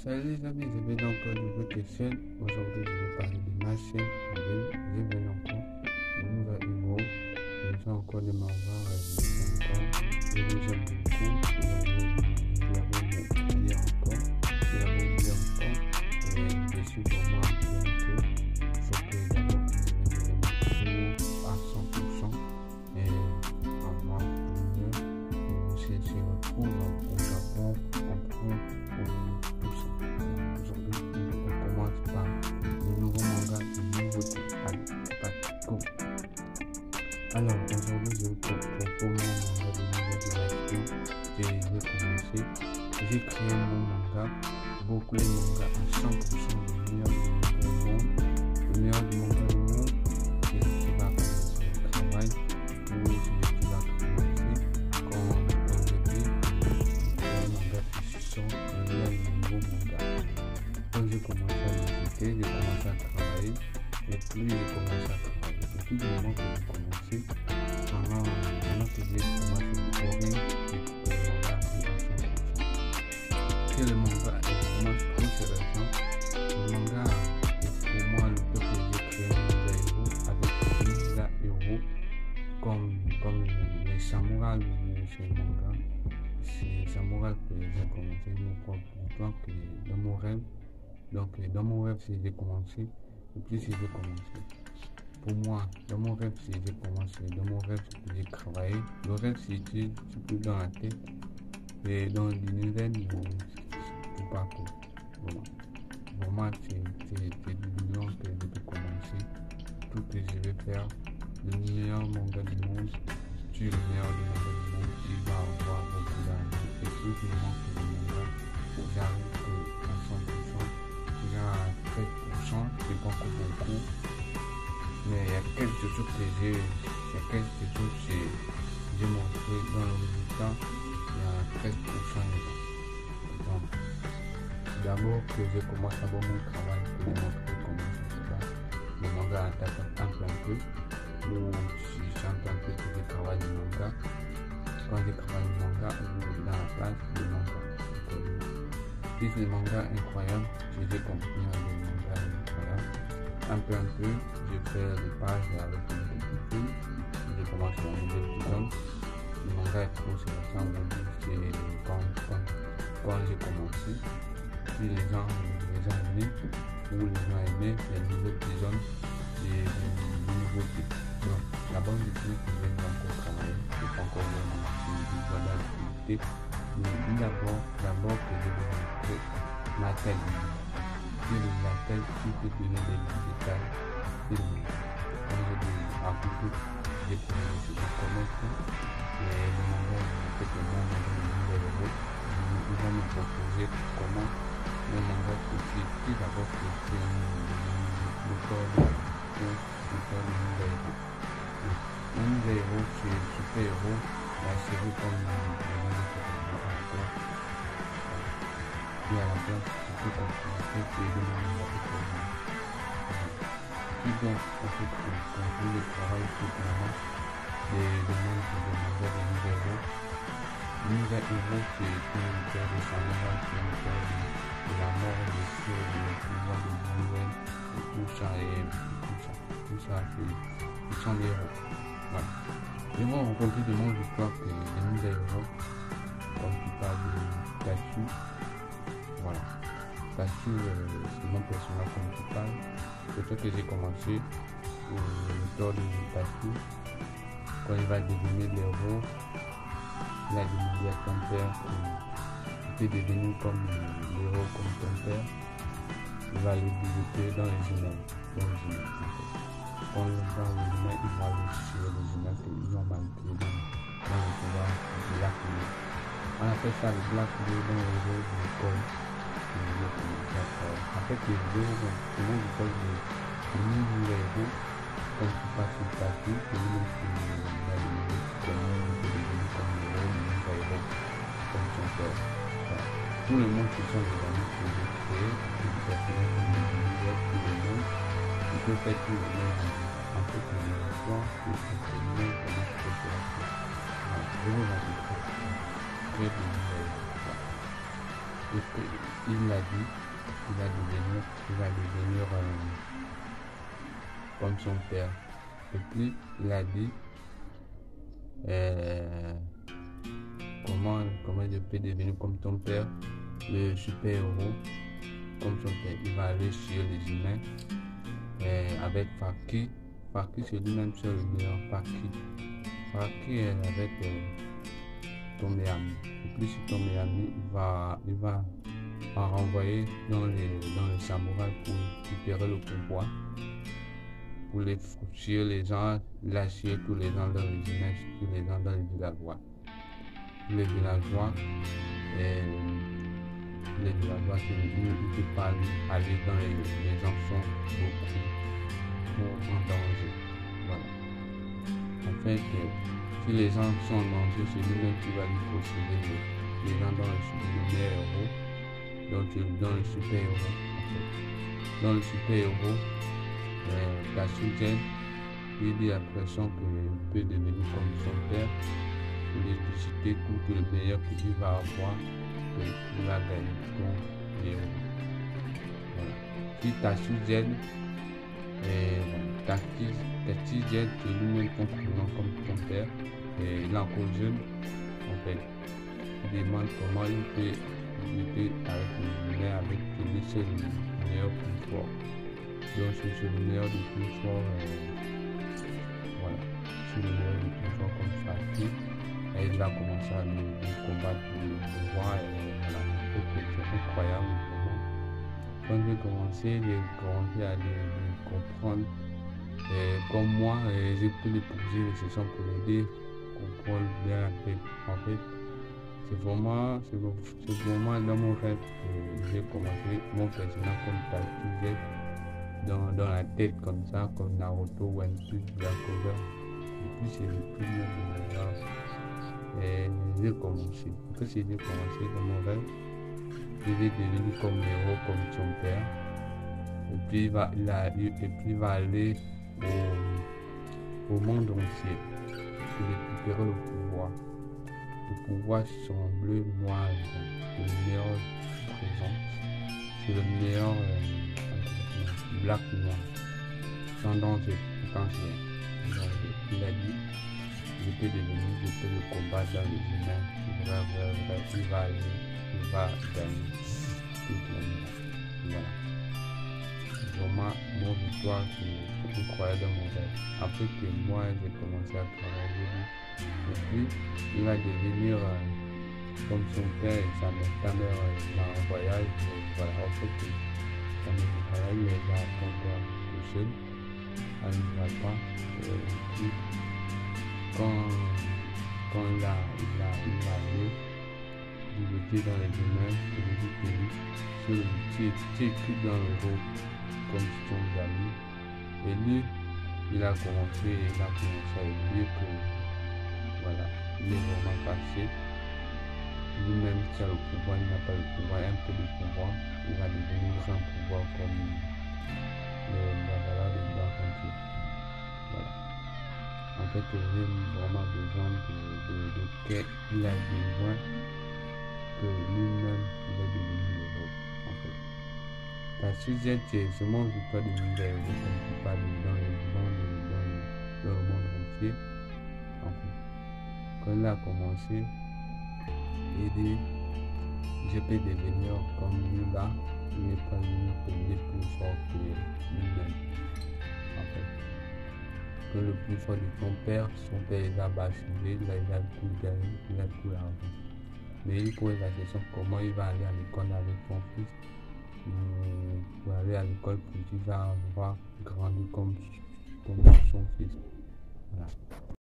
Salut les amis, je vais dans encore une nouvelle question. Aujourd'hui, je vais parler de ma chaîne en ligne. Je vais encore de nouveaux héros. Je vais encore de mangas. Je vous aime beaucoup. Je l'avais oublié encore. Je l'avais oublié encore. Et je suis vraiment un peu. Il faut que d'abord que je vais tout à 100%. Et en moi, je se retrouve au Japon. On trouve tout ça. Aujourd'hui, on commence par le nouveau manga de nouveauté. Allez, c'est parti, go! Alors, aujourd'hui, je vous propose mon manga de nouveauté. Je vais commencer. J'ai créé mon manga, beaucoup de mangas à 100% le meilleur du monde. Le meilleur du manga du monde, c'est ce qui va commencer le travail. Oui, c'est ce qui va commencer. Quand je dis, le manga qui sort, le meilleur du nouveau manga. Quand j'ai commencé à visiter, j'ai commencé à travailler. Et plus j'ai commencé à travailler, depuis le moment que j'ai commencé, pendant que j'ai commencé à courir, j'ai le manga à 100%. Et le manga est vraiment trop intéressant. Le manga est pour moi le peu que j'ai créé un héros avec 1000 héros comme les samouraïs de ce manga. C'est les samouraïs que j'ai commencé mon propre histoire que dans mon rêve. Donc dans mon rêve, si j'ai commencé, et puis si j'ai commencé. Pour moi, dans mon rêve, si j'ai commencé, dans mon rêve, j'ai travaillé. Le rêve, c'est plus dans la tête et dans l'univers, c'est partout. Voilà. Pour moi, c'est du million que je peux commencer. Tout ce que je vais faire, le meilleur manga du monde, tu es le meilleur du manga du monde, tu vas avoir beaucoup d'argent. Et tout le monde que le manga, j'arrive à 100%, j'ai à 13%, c'est pas encore beaucoup. Mais il y a quelque chose que j'ai montré dans le résultat, il y a 13% dedans. D'abord que je commence à voir mon travail, que je montre comment ça se passe. Le manga attaque un peu, où je chante un peu que je travaille le manga. Quand je travaille le manga, ou dans la place, le manga. Si c'est le manga incroyable, je vais continuer avec le manga incroyable. Un peu, je fais des pages avec une petite fille. Je commence à un nouvel épisode. Le manga est trop intéressant aujourd'hui, c'est quand j'ai commencé. Si les gens aimé, ou les gens aimé, c'est un nouvel épisode et de nouveautés. Donc, la bande dessinée que je vais encore travailler, c'est pas encore une activité. Mais d'abord que je vais montrer la tête. La tête qui peut donner des détails. Quand je dis à beaucoup, j'ai commencé et le manga fait que moi, ils vont me proposer comment le manga se d'abord que c'est le corps de héros. Un héros, c'est le super héros, la série comme et à la place, tu peux continuer et demander la technologie. Puis donc, on peut conclure le travail totalement des demandes de demander des nouveaux héros. Le nouvel héros, c'est une histoire de samouraï, c'est une histoire de la mort, de cieux, de pouvoir de l'univers, et tout ça, ce sont des héros. Voilà. Et moi, on continue de mon histoire que les nouveaux héros, comme tu parles de Pikachu. Voilà. Pikachu, c'est mon personnage principal. C'est ce que j'ai commencé l'histoire de Pikachu. Quand il va devenir l'héros, il a demandé à ton père qu'il peut devenir comme l'héros, comme ton père. Il va le visiter dans les humains. Quand il va dans les humains, il va réussir les humains qu'ils ont manipulé dans le pouvoir de la couleur. On appelle ça le Black Blue dans le jeu de l'école. En fait, les vidéos, tout le monde parle de nouveaux héros. Quand tu passes sur le papier, tout le monde va demander comment on peut devenir comme le héros, le nouveau héros, comme son père. Tout le monde qui sont des amis que j'ai créés, des personnages comme l'univers, tout le monde, ils peuvent faire tout le monde. En fait, les histoires, c'est tout le monde comment tu peux faire ça. Je vous invite très bien. il a dit il va devenir comme son père. Et puis il a dit comment je peux devenir comme ton père, le super-héros comme son père. Il va aller sur les humains avec Faki. Faki c'est lui-même seul le meilleur. Faki est avec ton meilleur ami. Et puis sur ton meilleur ami, il va renvoyer dans les samouraïs pour récupérer le pouvoir, pour les tuer les gens, lâcher tous les gens dans les humains, tous les gens dans les villageois. Les villageois, c'est lui, il ne peut pas aller dans les gens sont beaucoup en danger. Voilà. En fait, si les gens sont en danger, c'est lui-même qui va lui posséder les gens dans le meilleur héros, dans le super-héros. En fait. Dans le super-héros, Tasugen, lui dit à l'impression qu'il peut devenir comme son père, pour l'électricité, pour que le meilleur qu'il va avoir, il va gagner contre les héros. Voilà. Si Tasugen, Tasugen, qui est lui-même comme son père, et il est encore jeune, en fait, il demande comment il peut lutter avec les humains, avec lui, c'est le meilleur plus fort. Donc c'est le meilleur du plus fort, voilà, c'est le meilleur du plus fort comme Faki. Et il a commencé à le combattre pour le pouvoir, et voilà, c'est incroyable vraiment. Quand j'ai commencé à les comprendre, comme moi, j'ai pu les poser les sessions pour l'aider, comprendre bien la tête. En fait, c'est vraiment dans mon rêve que j'ai commencé mon personnage comme Tasugen. Dans la tête comme ça, comme Naruto, One Piece, Black Clover. Et puis c'est le plus de mon rêve. Et j'ai commencé. Après j'ai commencé dans mon rêve, il est devenu comme héros, comme son père. Et puis il va aller au monde entier pour récupérer le pouvoir. Le pouvoir semble noir, c'est le meilleur présence, c'est le meilleur black noir, sans danger, potentiel. Il a dit, je peux le combattre dans les humains, il va gagner toute la nuit. Voilà. Vraiment, mon victoire, c'est incroyable dans mon rêve. Après que moi, j'ai commencé à travailler, et puis, il va devenir comme son père et sa mère va en voyage, voilà, en fait, il est là pour tout seul, elle ne va pas. Et puis, quand il a allé, il était dans les humains, il a dit que lui, tu écris dans le groupe comme ton ami. Et lui, il a commencé à dire que voilà, il est vraiment fâché. Lui-même qui a le pouvoir, il n'a pas le pouvoir, un peu de pouvoir, il va devenir sans pouvoir comme le Badala de Bakanti. Voilà. En fait, j'ai vraiment besoin de qu'il a besoin que lui-même il est devenu l'Europe. En fait. Parce que c'est mon victoire de l'univers, comme tu parles dans le monde entier. En fait. Quand il a commencé, il dit, je peux devenir comme lui là, il n'est pas lui plus fort que lui-même. En fait, que le plus fort de son père il a basculé, il a tout gagné, il a tout l'argent. Mais il pose la question comment il va aller à l'école avec son fils, pour aller à l'école pour qu'il va avoir grandi comme son fils. Voilà.